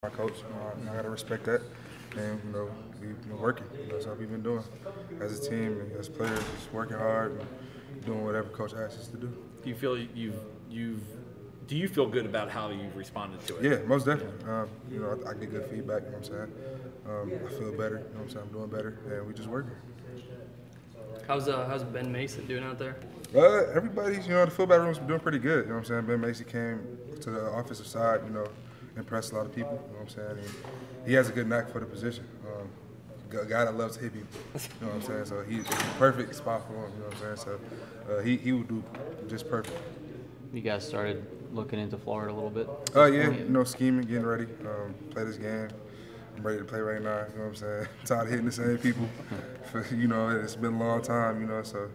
My coach, and I gotta respect that. And we've been working. That's how we've been doing as a team and as players, just working hard and doing whatever coach asks us to do. Do you feel you've do you feel good about how you've responded to it? Yeah, most definitely. I get good feedback. You know what I'm saying? I feel better. You know what I'm saying? I'm doing better, and we just working. How's Ben Mason doing out there? Everybody's, the fullback room's doing pretty good. You know what I'm saying? Ben Macy came to the offensive side, impressed a lot of people. You know what I'm saying? And he has a good knack for the position. A guy that loves to hit people. You know what I'm saying? So he's a perfect spot for him. You know what I'm saying? So he would do just perfect. You guys started looking into Florida a little bit? Yeah, scheming, getting ready, play this game. I'm ready to play right now, you know what I'm saying? Tired of hitting the same people. It's been a long time, so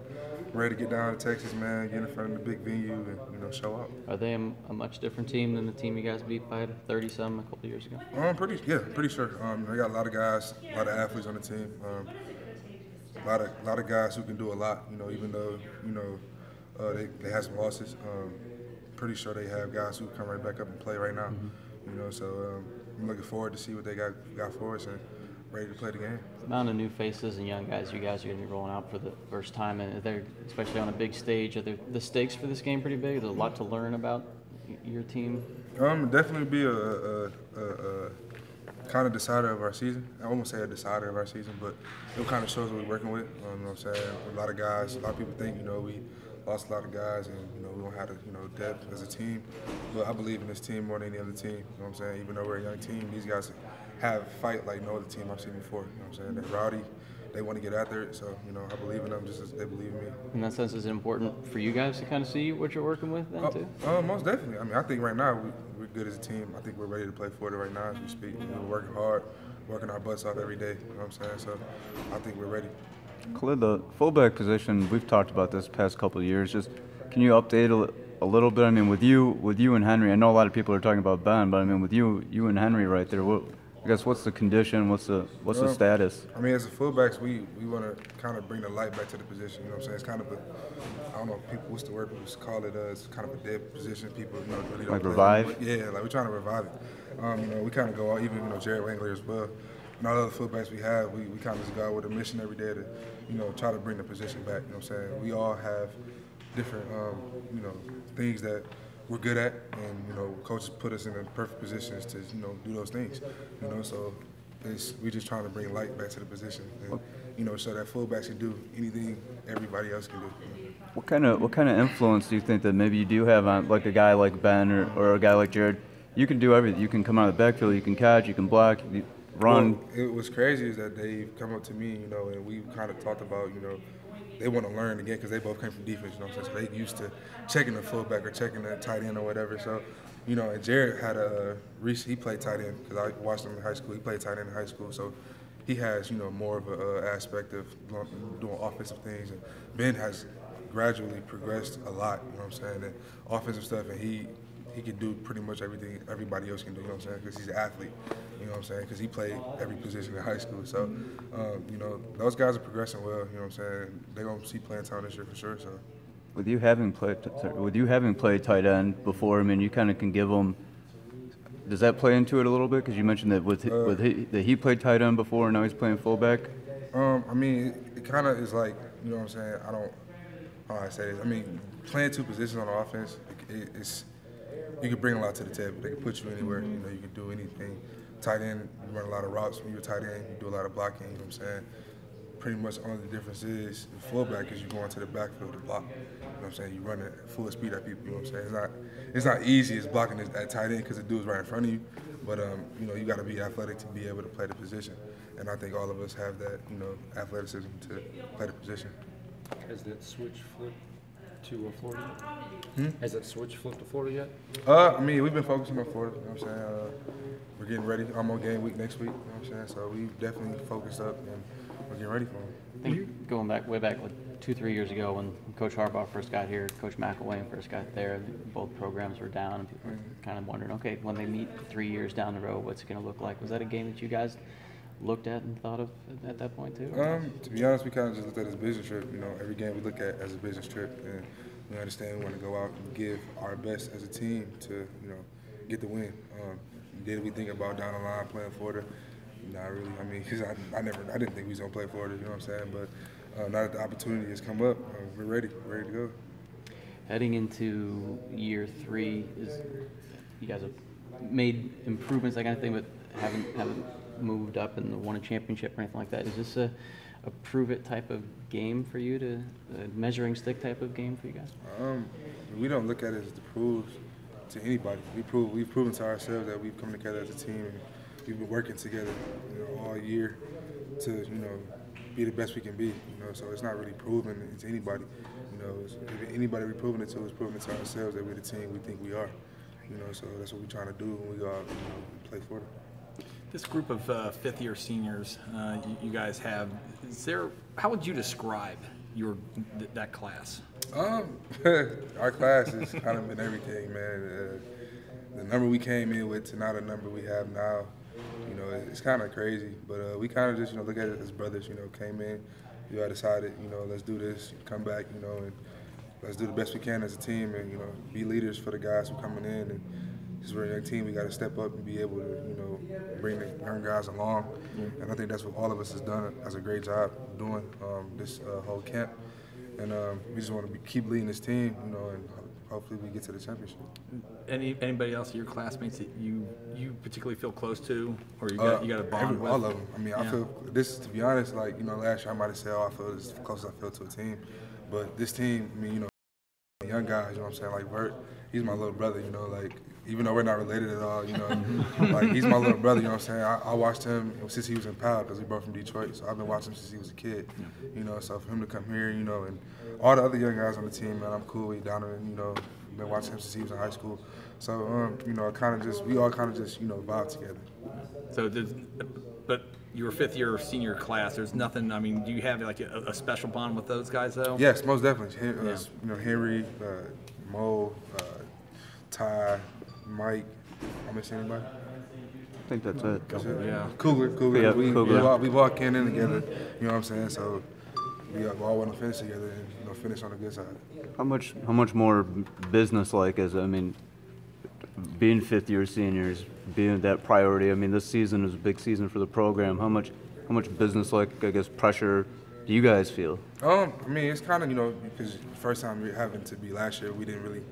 ready to get down to Texas, man, get in front of the big venue and, show up. Are they a much different team than the team you guys beat by 30-some a couple of years ago? Pretty sure. They got a lot of guys, a lot of athletes on the team. A lot of guys who can do a lot, even though, they had some losses. Pretty sure they have guys who come right back up and play right now. So I'm looking forward to see what they got for us and ready to play the game. The amount of new faces and young guys you guys are going to be rolling out for the first time, and they're especially on a big stage. Are the stakes for this game pretty big? There's a lot to learn about your team. Definitely be a kind of decider of our season. I won't say a decider of our season, but it kind of shows what we're working with. You know what I'm saying? A lot of guys, a lot of people think, we lost a lot of guys and, we don't have, depth as a team. But I believe in this team more than any other team. You know what I'm saying? Even though we're a young team, these guys have fight like no other team I've seen before. You know what I'm saying? They're rowdy. They want to get after it. So, I believe in them just as they believe in me. In that sense, is it important for you guys to kind of see what you're working with then, too? Most definitely. I think right now we're good as a team. I think we're ready to play for it right now as we speak. We're working hard, working our butts off every day. You know what I'm saying? So I think we're ready. Khalid, the fullback position, we've talked about this past couple of years. Just can you update a little bit? I mean, with you and Henry, I know a lot of people are talking about Ben, but I mean, with you and Henry right there, I guess what's the condition? What's the status? I mean, as a fullbacks, we want to kind of bring the light back to the position. You know what I'm saying? It's kind of I don't know, people, what's the word people call it? It's kind of a dead position. People, really don't like play. Revive? Yeah, like we're trying to revive it. We kind of go out, even, Jared Wangler as well. And all the other fullbacks we have, we kind of just go out with a mission every day to, try to bring the position back. You know what I'm saying? We all have different, things that we're good at, and coaches put us in the perfect positions to do those things. So we just trying to bring light back to the position, and so that fullbacks can do anything everybody else can do. What kind of influence do you think that maybe you do have on like a guy like Ben or a guy like Jared? You can do everything. You can come out of the backfield. You can catch. You can block. You run. Well, it was crazy is that they've come up to me, and we kind of talked about, they want to learn again because they both came from defense, so they used to checking the fullback or checking the tight end or whatever. So, and Jared had he played tight end because I watched him in high school. He played tight end in high school, so he has, more of an aspect of doing offensive things. And Ben has gradually progressed a lot, you know what I'm saying, and offensive stuff, and he can do pretty much everything everybody else can do, you know what I'm saying, because he's an athlete, you know what I'm saying, because he played every position in high school. So, those guys are progressing well, you know what I'm saying. They're going to see playing time this year for sure. So, With you having played tight end before, I mean, you kind of can give them. Does that play into it a little bit? Because you mentioned that he played tight end before, and now he's playing fullback. I mean, it kind of is like, you know what I'm saying. I don't how I say this. I mean, playing two positions on offense, it's. You can bring a lot to the table. They can put you anywhere. You can do anything. Tight end, you run a lot of routes. When you're tight end, you do a lot of blocking. You know what I'm saying? Pretty much only the difference is the fullback is you go into the backfield to block. You know what I'm saying? You run at full speed at people. You know what I'm saying? It's not easy as blocking at tight end because the dude's right in front of you. But you got to be athletic to be able to play the position. And I think all of us have that, athleticism to play the position. Has that switch flipped to Florida yet? Has that switch flipped to Florida yet? I mean, we've been focusing on Florida, you know what I'm saying? We're getting ready. I'm on game week next week, you know what I'm saying? So we've definitely focused up and we're getting ready for them. I think going way back like 2-3 years ago when Coach Harbaugh first got here, Coach McElwain first got there, both programs were down and people were kind of wondering, okay, when they meet 3 years down the road, what's it going to look like? Was that a game that you guys looked at and thought of at that point too? To be honest, we kind of just looked at it as a business trip. Every game we look at as a business trip, and we understand we want to go out and give our best as a team to, get the win. did we think about down the line playing Florida? Not really. I mean, because I didn't think we was gonna play Florida. You know what I'm saying? But now that the opportunity has come up, we're ready to go. Heading into year 3, you guys have made improvements, that kind of thing, but haven't moved up and won a championship or anything like that. Is this a prove it type of game for you, a measuring stick type of game for you guys? We don't look at it as to prove to anybody. We've proven to ourselves that we've come together as a team, and we've been working together, all year to, be the best we can be. So it's not really proving it to anybody. If anybody we're proving it to is proving it to ourselves that we're the team we think we are. So that's what we're trying to do when we go out and play Florida. This group of fifth-year seniors you guys have, how would you describe that class? Our class has kind of been everything, man. The number we came in with to now the number we have now, it's kind of crazy. But we kind of just, look at it as brothers. Came in, I decided, let's do this, come back, and let's do the best we can as a team, and be leaders for the guys who are coming in. And just we're a young team, we got to step up and be able to, bring the young guys along. And I think that's what all of us has done as a great job doing this whole camp. And we just want to keep leading this team, and hopefully we get to the championship. Anybody else of your classmates that you particularly feel close to, or you got a bond with? All of them. I mean, I feel this, to be honest, like, last year I might have said, I feel as close as I feel to a team. But this team, I mean, young guys, you know what I'm saying? Like Bert, he's my little brother, like, even though we're not related at all, like, he's my little brother, you know what I'm saying? I watched him since he was in Powell, because we both from Detroit, so I've been watching him since he was a kid, so for him to come here, and all the other young guys on the team, man, I'm cool with Donovan, been watching him since he was in high school. So, we all kind of just vibe together. So, but your fifth-year senior class, there's nothing, I mean, do you have like a special bond with those guys, though? Yes, most definitely. Henry, Mo, Ty, Mike. I'm missing anybody? I think that's it. Yeah. Cougar. Yeah, Cougar. We all came in together, you know what I'm saying? So we all want to finish together and finish on the good side. How much more business-like is it? I mean, being fifth-year seniors, being that priority. I mean, this season is a big season for the program. How much business-like, I guess, pressure do you guys feel? I mean, it's kind of, because the first time we having to be last year, we didn't really,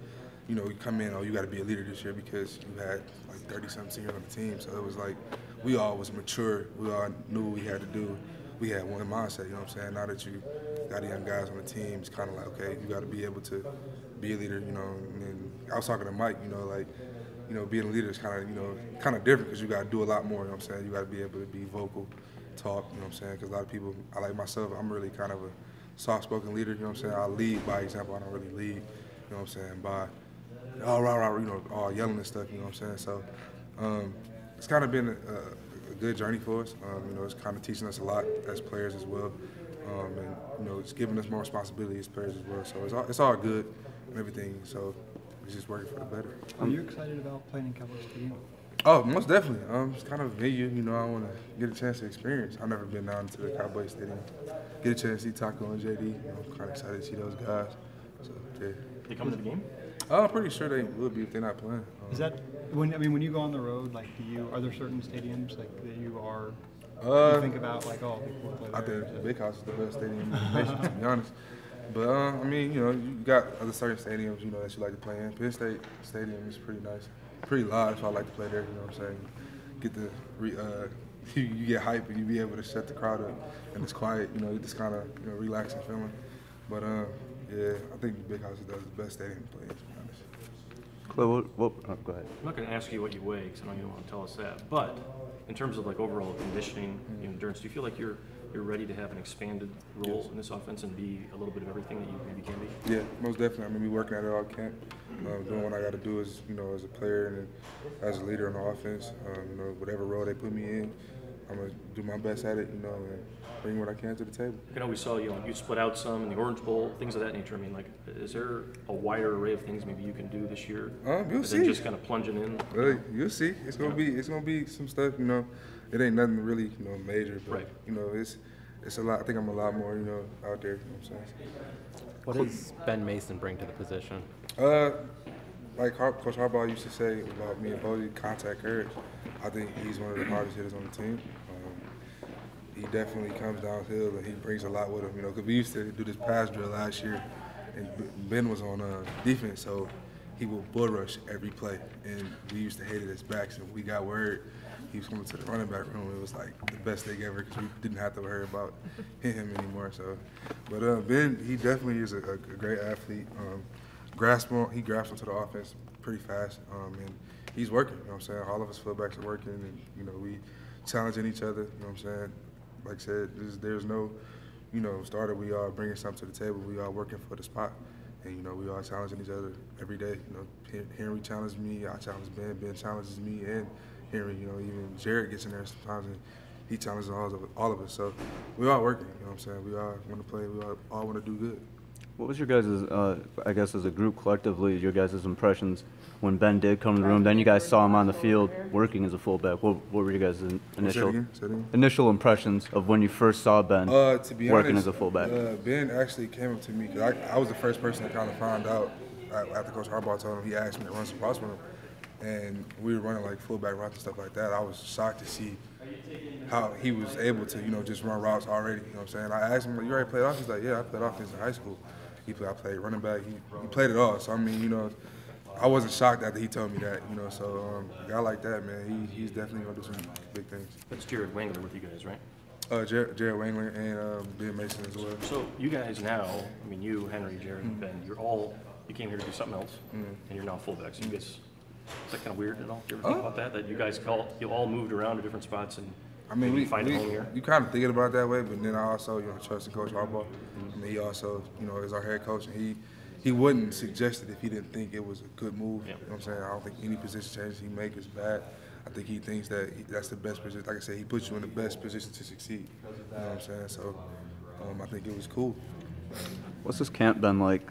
we come in, you got to be a leader this year because you had like 30-something seniors on the team. So it was like we all was mature. We all knew what we had to do. We had one mindset, you know what I'm saying? Now that you got the young guys on the team, it's kind of like, okay, you got to be able to be a leader, And then I was talking to Mike, being a leader is kind of different because you got to do a lot more, you know what I'm saying? You got to be able to be vocal, talk, you know what I'm saying? Because a lot of people, I like myself, I'm really kind of a soft-spoken leader, you know what I'm saying? I lead by example. I don't really lead, you know what I'm saying, by all all yelling and stuff, you know what I'm saying? So it's kind of been a good journey for us. It's kind of teaching us a lot as players as well. And, it's giving us more responsibility as players as well. So it's all good and everything. So it's just working for the better. Are you excited about playing in Cowboy Stadium? Oh, most definitely. It's kind of a venue, I want to get a chance to experience. I've never been down to the Cowboy Stadium. Get a chance to see Taco and JD. I'm kind of excited to see those guys. So, yeah. They come to the game? I'm pretty sure they would be if they're not playing. Is that when you go on the road? Like, are there certain stadiums like that you think about? Like, oh, people play there. I think the Big House is the best stadium in the nation, to be honest. But I mean, you got other certain stadiums, that you like to play in. Penn State Stadium is pretty nice, pretty loud. So I like to play there. You know what I'm saying? Get the you get hype and you be able to shut the crowd up, and it's quiet. You just kind of relaxing feeling. But yeah, I think the Big House is the best stadium to play in, to be honest. Cliff, go ahead. I'm not going to ask you what you weigh because I know you don't want to tell us that. But in terms of like overall conditioning, endurance, do you feel like you're ready to have an expanded role in this offense and be a little bit of everything that you maybe can be? Yeah, most definitely. I mean, we working at it all camp. Doing what I got to do as as a player and as a leader on the offense. Whatever role they put me in, I'm gonna do my best at it. And bring what I can to the table. I know we saw you split out some in the Orange Bowl, things of that nature. I mean, like, is there a wider array of things maybe you can do this year? You'll see. Just kind of plunging in. You'll see. It's gonna be some stuff. It ain't nothing really major, but right. It's a lot. I think I'm a lot more out there. You know what I'm saying? What does Ben Mason bring to the position? like Coach Harbaugh used to say about me and Bodie, contact courage. I think he's one of the hardest hitters on the team. He definitely comes downhill and he brings a lot with him, you know, because we used to do this pass drill last year and Ben was on defense, so he would bull rush every play, and we used to hate it as backs, and we got word he was coming to the running back room. It was like the best thing ever because we didn't have to worry about him anymore. So, but Ben, he definitely is a great athlete. He grasps onto the offense pretty fast, and he's working. You know what I'm saying? All of us fullbacks are working, and you know we challenging each other. You know what I'm saying? Like I said, there's no, you know, starter. We are bringing something to the table. We are working for the spot. And, you know, we are challenging each other every day. You know, Henry challenged me, I challenge Ben, Ben challenges me, and Henry, you know, even Jared gets in there sometimes and he challenges all of us. So we are working, you know what I'm saying? We all want to play, we all want to do good. What was your guys', I guess as a group collectively, your guys' impressions when Ben did come to the room? Then you guys saw him on the field working as a fullback. What were your guys' initial impressions of when you first saw Ben to be working honest, as a fullback? Ben actually came up to me because I was the first person to kind of find out after Coach Harbaugh told him. He asked me to run some routes with him, and we were running like fullback routes and stuff like that. I was shocked to see how he was able to, you know, just run routes already. You know what I'm saying? I asked him, "You already played offense?" He's like, "Yeah, I played offense in high school." I played running back. He played it all. So I mean, you know, I wasn't shocked after he told me that. You know, so a guy like that, man, he's definitely gonna do some big things. That's Jared Wangler with you guys, right? Jared Wangler and Ben Mason as well. So you guys now, I mean, you, Henry, Jared, and Ben, you came here to do something else, and you're now fullbacks. So you guys, is that kind of weird at all? Do you ever think about that? That you guys you all moved around to different spots and I mean, we find a home here? You kind of thinking about it that way, but then I also, you know, trust in Coach Harbaugh. I mean, he also, you know, is our head coach, and he wouldn't suggest it if he didn't think it was a good move. Yep. You know what I'm saying? I don't think any position changes he makes is bad. I think he thinks that that's the best position. Like I said, he puts you in the best position to succeed. You know what I'm saying? So I think it was cool. What's this camp been like?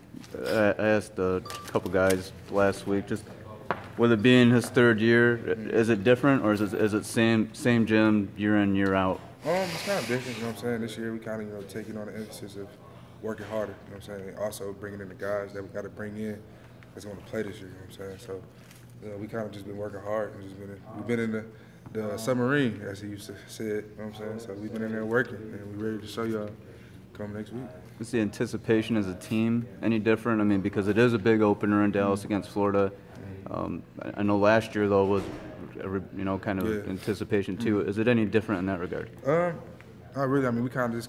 I asked a couple guys last week, just with it being his third year, is it different or is it same gym year in, year out? It's kind of different, you know what I'm saying? This year we kind of, you know, taking on the emphasis of working harder, you know what I'm saying? Also bringing in the guys that we got to bring in that's going to play this year, you know what I'm saying? So, you know, we kind of just been working hard. We've been in the submarine, as he used to say it, you know what I'm saying? So we've been in there working, and we're ready to show y'all come next week. Is the anticipation as a team any different? I mean, because it is a big opener in Dallas against Florida. I know last year, though, was, you know, kind of anticipation, too. Is it any different in that regard? Not really. I mean, we kind of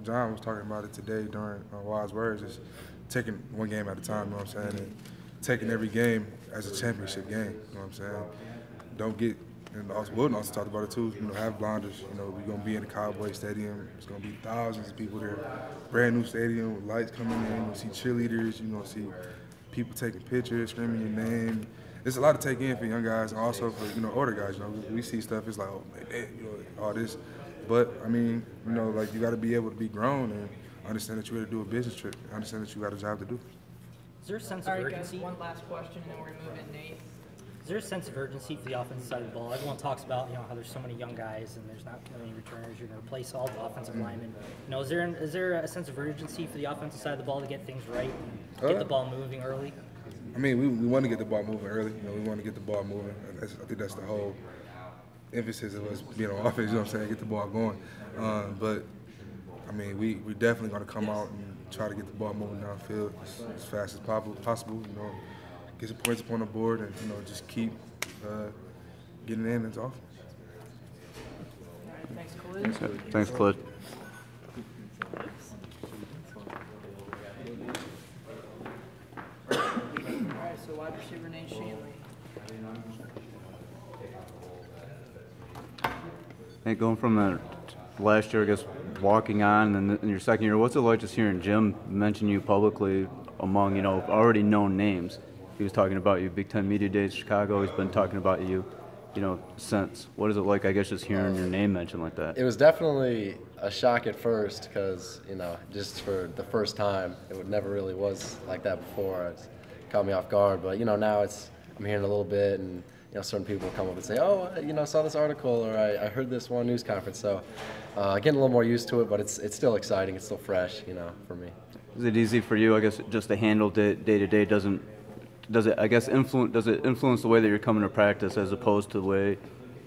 John was talking about it today during Wise Words, just taking one game at a time, you know what I'm saying, and taking every game as a championship game, you know what I'm saying. Don't get, and Wilton also talked about it too, you know, have blinders. You know, we're going to be in the Cowboy Stadium. There's going to be thousands of people there. Brand new stadium with lights coming in. You'll see cheerleaders. You're going to see people taking pictures, screaming your name. There's a lot to take in for young guys and also for, you know, older guys. You know, we see stuff, it's like, oh, man, you know, all this. But, I mean, you know, like, you got to be able to be grown and understand that you're here to do a business trip. Understand that you got a job to do. Is there a sense of urgency? One last question, and then we're going to move in, Nate. Is there a sense of urgency for the offensive side of the ball? Everyone talks about, you know, how there's so many young guys and there's not many returners. You're going to replace all the offensive linemen. You know, is there a sense of urgency for the offensive side of the ball to get things right and get the ball moving early? I mean, we want to get the ball moving early. You know, we want to get the ball moving. I think that's the whole emphasis of us being on offense. You know what I'm saying? Get the ball going. But I mean, we definitely going to come out and try to get the ball moving downfield as fast as possible. You know, get some points up on the board, and you know, just keep getting in as often. Thanks, Khalid. Thanks, Khalid. So wide receiver Nate Schoenle. Hey, going from that last year, I guess, walking on, and in your second year, what's it like just hearing Jim mention you publicly among, you know, already known names? He was talking about you, Big Ten Media Days, Chicago. He's been talking about you, you know, since. What is it like, I guess, just hearing your name mentioned like that? It was definitely a shock at first because, you know, just for the first time, it never really was like that before. It caught me off guard, but, you know, now I'm hearing a little bit, and, you know, certain people come up and say, oh, you know, I saw this article, or I heard this one news conference. So getting a little more used to it, but it's still exciting. It's still fresh, you know, for me. Is it easy for you, I guess, just to handle day to day? does it, I guess, does it influence the way that you're coming to practice as opposed to the way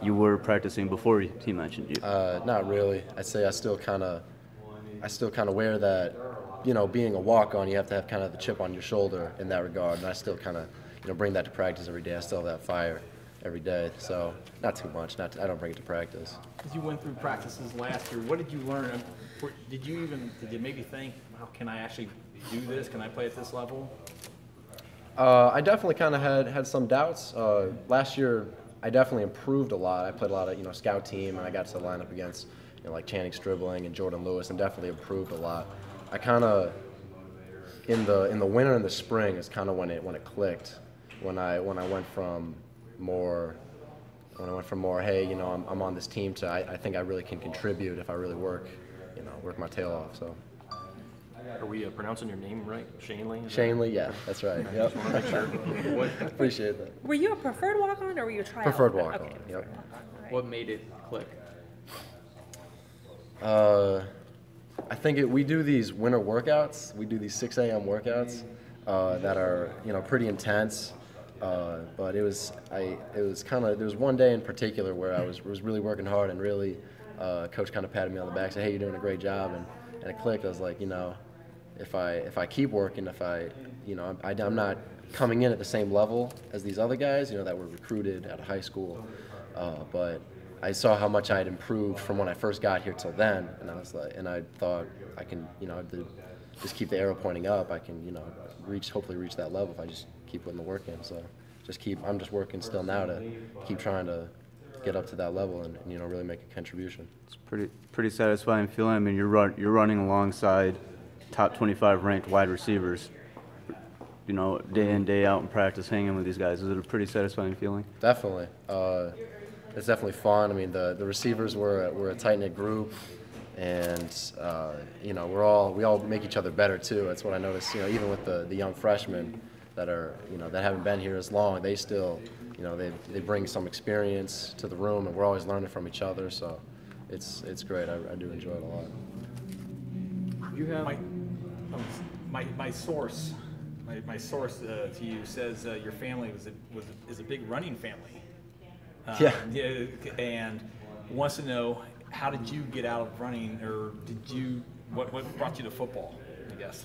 you were practicing before he mentioned you? Not really. I'd say I still kind of wear that, being a walk-on, you have to have kind of the chip on your shoulder in that regard, and I still kind of, bring that to practice every day. I still have that fire every day, so not too much. I don't bring it to practice. As you went through practices last year, what did you learn? Did you maybe think, wow, can I actually do this? Can I play at this level? I definitely kind of had some doubts. Last year, I definitely improved a lot. I played a lot of scout team, and I got to line up against like Channing Stribling and Jordan Lewis, and definitely improved a lot. I kind of in the winter and the spring is kind of when it clicked. When I went from more, hey, I'm on this team to I think I really can contribute if I really work my tail off. So. Are we pronouncing your name right? Schoenle? Schoenle, yeah, that's right. Yep. Just want to make sure. Appreciate that. Were you a preferred walk-on or were you a tryout? Preferred walk-on, Okay. yep. What made it click? I think we do these winter workouts. We do these 6 a.m. workouts that are pretty intense. But there was one day in particular where I was really working hard and really coach kind of patted me on the back, said, "Hey, you're doing a great job," and it clicked. I was like, if I keep working, I'm not coming in at the same level as these other guys, that were recruited out of high school, but I saw how much I had improved from when I first got here till then, and I thought I can, just keep the arrow pointing up. I can, hopefully reach that level if I just keep putting the work in. So I'm just working still now to keep trying to get up to that level and really make a contribution. It's pretty satisfying feeling. I mean, you're running alongside top 25 ranked wide receivers, day in, day out in practice, hanging with these guys. Is it a pretty satisfying feeling? Definitely. It's definitely fun. I mean, the receivers were a tight-knit group, and we all make each other better too. That's what I noticed. Even with the young freshmen that are that haven't been here as long, they still they bring some experience to the room, and we're always learning from each other. So it's great. I do enjoy it a lot. You have my source. My source to you says your family is a big running family. Yeah, and wants to know, how did you get out of running, or what brought you to football, I guess?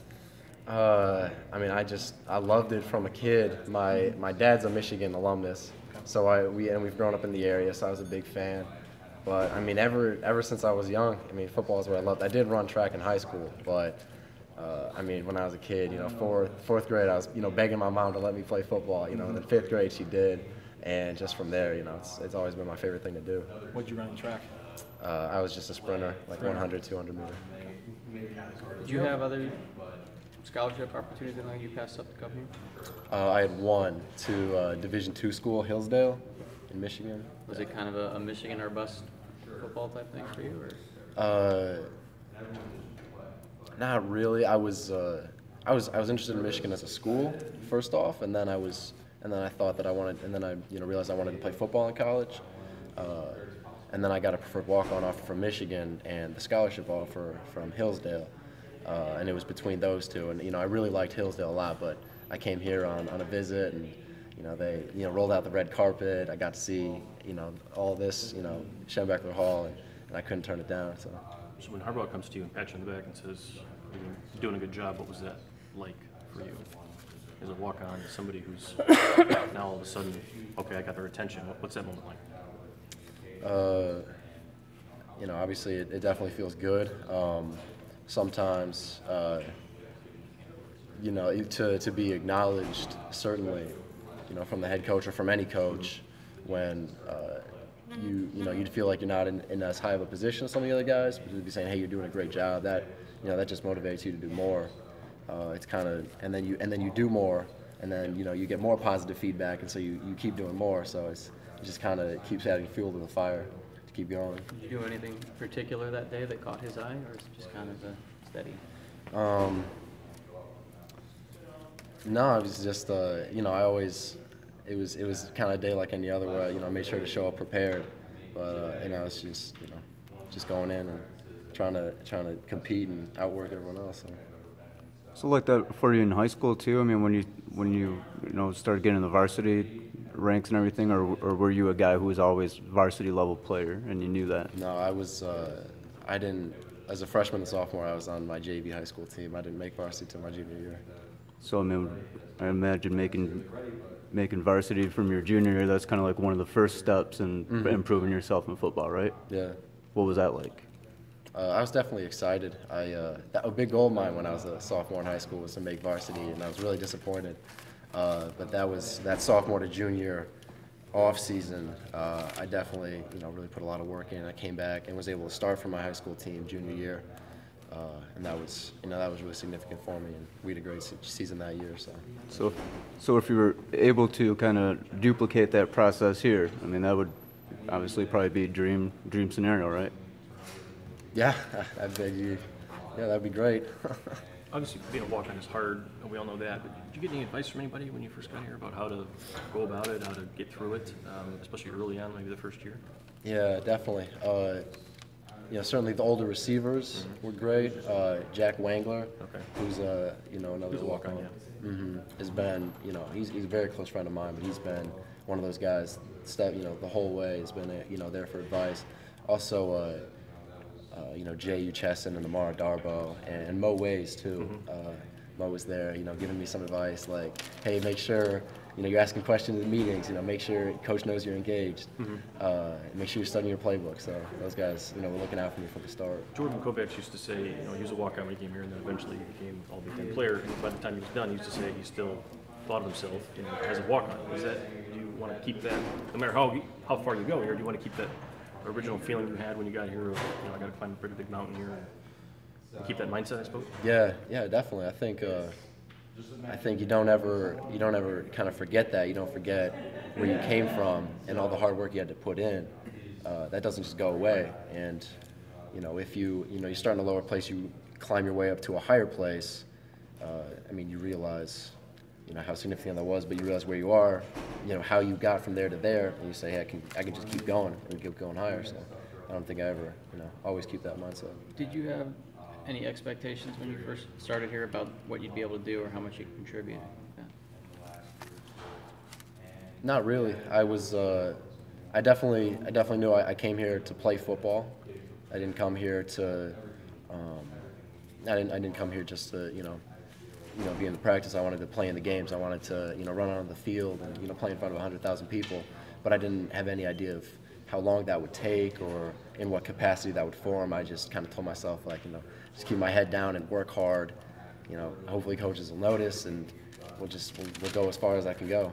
I mean, I loved it from a kid. My dad's a Michigan alumnus, so we've grown up in the area, so I was a big fan. But I mean, ever since I was young, I mean, football is what I loved. I did run track in high school, but I mean, when I was a kid, fourth grade, I was begging my mom to let me play football. And then fifth grade, she did. And just from there, it's always been my favorite thing to do. What'd you run in track? I was just a sprinter, like 100, 200 meter. Did you have other scholarship opportunities that you passed up to come here? I had one to Division II school, Hillsdale, in Michigan. Was it kind of a Michigan or bust football type thing for you, or? Not really. I was interested in Michigan as a school first off, and then I thought that I wanted, and then I realized I wanted to play football in college, and then I got a preferred walk-on offer from Michigan and the scholarship offer from Hillsdale, and it was between those two. And I really liked Hillsdale a lot, but I came here on a visit, and they rolled out the red carpet. I got to see all this, Schembeckler Hall, and I couldn't turn it down. So when Harbaugh comes to you and pats you on the back and says, "You're doing a good job," what was that like for you? As a walk-on, somebody who's now all of a sudden, okay, I got their attention. What's that moment like? Obviously it definitely feels good. Sometimes, to be acknowledged, certainly, from the head coach or from any coach, when you'd feel like you're not in as high of a position as some of the other guys, but to be saying, "Hey, you're doing a great job," that just motivates you to do more. It's kind of, and then you do more, and then you get more positive feedback, and so you keep doing more. So it just kind of keeps adding fuel to the fire to keep going. Did you do anything particular that day that caught his eye, or is it just kind of steady? No, it was just I always it was kind of a day like any other where I made sure to show up prepared, but it's just going in and trying to compete and outwork everyone else. So like that for you in high school too. I mean, when you started getting in the varsity ranks and everything, or were you a guy who was always varsity level player and you knew that? No, I was. I didn't. As a freshman and sophomore, I was on my JV high school team. I didn't make varsity till my junior year. So I mean, I imagine making varsity from your junior year, that's kind of like one of the first steps in improving yourself in football, right? Yeah. What was that like? I was definitely excited. A big goal of mine when I was a sophomore in high school was to make varsity, and I was really disappointed. But that sophomore to junior off season, I definitely really put a lot of work in. I came back and was able to start for my high school team junior year, and that was really significant for me. And we had a great season that year. So if you were able to kind of duplicate that process here, I mean, that would obviously probably be a dream scenario, right? Yeah, that'd be great. Obviously, being a walk-on is hard, and we all know that. But did you get any advice from anybody when you first got here about how to go about it, how to get through it, especially early on, maybe the first year? Yeah, definitely. Certainly the older receivers were great. Jack Wangler, who's another walk-on, has been he's a very close friend of mine, but he's been one of those guys the whole way has been there for advice. Also. Jay Uchesson and Amara Darbo and Mo Ways too. Mo was there, giving me some advice like, hey, make sure you're asking questions in meetings. Make sure coach knows you're engaged. Make sure you're studying your playbook. So those guys, were looking out for me from the start. Jordan Kovacs used to say, he was a walk-on when he came here, and then eventually he became all Big Ten player. And by the time he was done, he used to say he still thought of himself as a walk-on. Do you want to keep that, no matter how far you go here? Do you want to keep that original feeling you had when you got here of, I got to climb a pretty big mountain here, and keep that mindset, I suppose? Yeah, definitely. I think you don't ever kind of forget that. You don't forget where you came from and all the hard work you had to put in. That doesn't just go away. And if you start in a lower place, you climb your way up to a higher place. You realize how significant that was, but you realize where you are, how you got from there to there, and you say, hey, I can just keep going and keep going higher. So I don't think I ever, always keep that mindset. Did you have any expectations when you first started here about what you'd be able to do or how much you could contribute? Yeah. Not really. I definitely knew I came here to play football. I didn't come here to, I didn't come here just to, be in the practice. I wanted to play in the games. I wanted to, run out on the field and, play in front of 100,000 people. But I didn't have any idea of how long that would take or in what capacity that would form. I just kind of told myself, just keep my head down and work hard. Hopefully coaches will notice, and we'll go as far as I can go.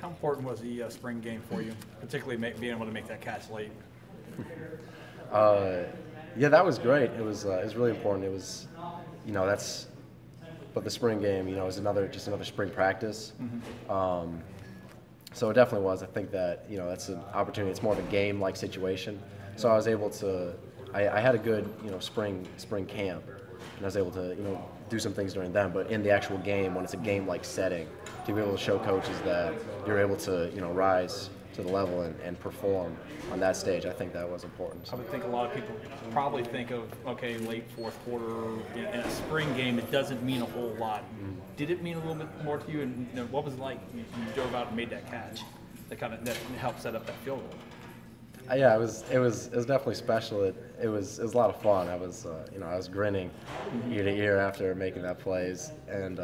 How important was the spring game for you, particularly being able to make that catch late? Yeah, that was great. It was really important. It was, but the spring game, is another spring practice. So it definitely was. I think that, that's an opportunity. It's more of a game-like situation. So I was able to, I had a good, spring camp, and I was able to, do some things during that. But in the actual game, when it's a game-like setting, to be able to show coaches that you're able to, rise to the level and perform on that stage, I think that was important. I would think a lot of people probably think of, okay, late fourth quarter in a spring game, it doesn't mean a whole lot. Did it mean a little bit more to you? And what was it like you drove out and made that catch that helped set up that field goal? Yeah, it was definitely special. It was a lot of fun. I was grinning ear to ear after making that plays, and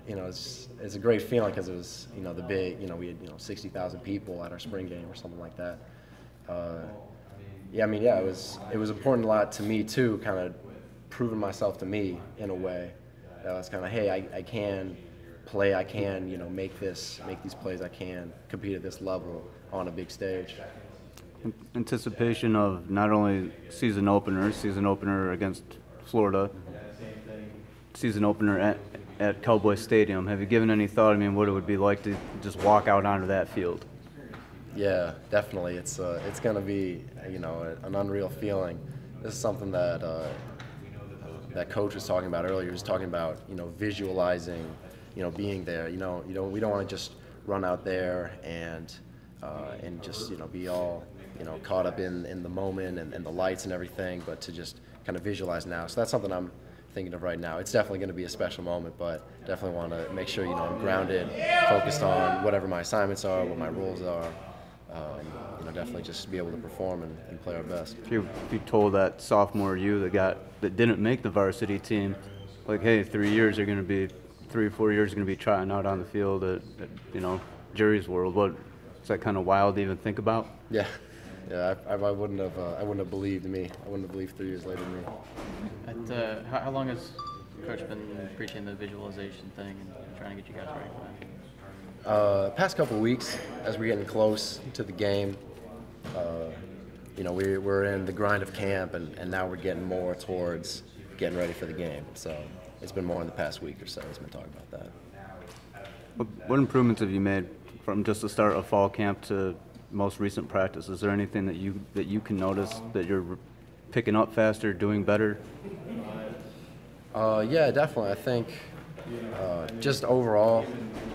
it's a great feeling because it was the big we had 60,000 people at our spring game or something like that. It was important a lot to me too, kind of proving myself to me in a way. That was kind of, hey, I can play, I can make these plays, I can compete at this level on a big stage. Anticipation of not only season opener against Florida, season opener at Cowboy Stadium. Have you given any thought, what it would be like to just walk out onto that field? Yeah, definitely. It's going to be, an unreal feeling. This is something that that coach was talking about earlier. He was talking about, visualizing, being there. We don't want to just run out there and just, be all, caught up in the moment and the lights and everything, but to just kind of visualize now. So that's something I'm thinking of right now. It's definitely going to be a special moment, but definitely want to make sure, you know, I'm grounded, focused on whatever my assignments are, what my roles are, and, you know, definitely just be able to perform and play our best. If you told that sophomore you that didn't make the varsity team, like, hey, 3 years are going to be 3 or 4 years are going to be trying out on the field at you know, Jerry's World, what is that kind of wild to even think about? Yeah. Yeah, I wouldn't have believed me. I wouldn't have believed 3 years later me. How long has Coach been preaching the visualization thing and trying to get you guys ready for that? Past couple of weeks, as we're getting close to the game, you know, we're in the grind of camp, and now we're getting more towards getting ready for the game. So it's been more in the past week or so. He's been talking about that. What improvements have you made from just the start of fall camp to most recent practice? Is there anything that you can notice that you're picking up faster, doing better? Yeah, definitely. I think just overall,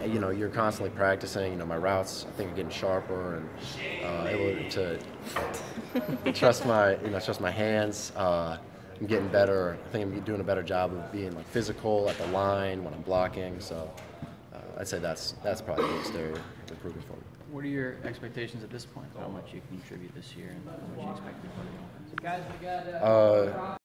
you know, you're constantly practicing. You know, my routes, I think, are getting sharper and able to trust my hands. I'm getting better. I think I'm doing a better job of being like physical at the line when I'm blocking. So I'd say that's probably the biggest area of improvement for me. What are your expectations at this point? How much you can contribute this year and how much you expect to play? Guys, we got